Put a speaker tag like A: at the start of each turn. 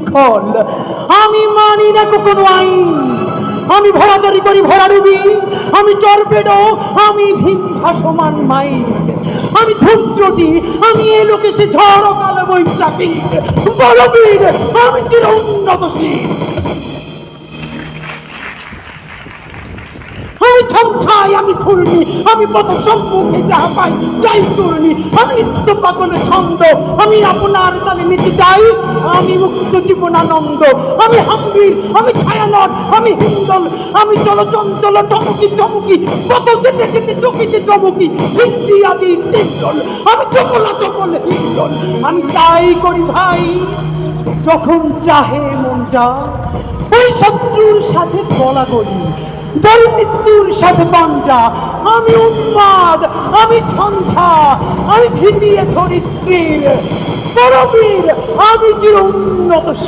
A: খল আমি মানি না কোনো আইন, আমি ভরাতরি করি ভরাডুবি, আমি টর্পেডো, আমি ভীম ভাসমান মাইন, আমি ধূমচটি, আমি এলোকে সে ঝড় কালো বৈশাখী বলবীর, আমি চির উন্নতশীল, আমি ছমছাই, আমি ফুলনি, আমি পথ সম্মুখে যাহা পাই যাই চূর্ণি, আমি নিত্য পাগল ছন্দ, আমি আপনার তালে নিতে যাই, আমি মুক্ত জীবনানন্দ, আমি হাম্বির, আমি ছায়ানট, আমি হিন্দল, আমি চলচঞ্চল চমকি চমকি, পথ যেতে যেতে চকিতে চমকি, হিন্দি আদি তিনজল, আমি চকলা চকল হিন্দল, আমি তাই করি ভাই যখন চাহে মনটা, ওই শত্রুর সাথে গলাগলি, দল মৃত্যুর সাথে পাঞ্জা, আমি উন্মাদ, আমি ঝঞ্ঝা, আমি ভিতিয়ে ধরিত্রীর পরবীর, আমি চির উন্নত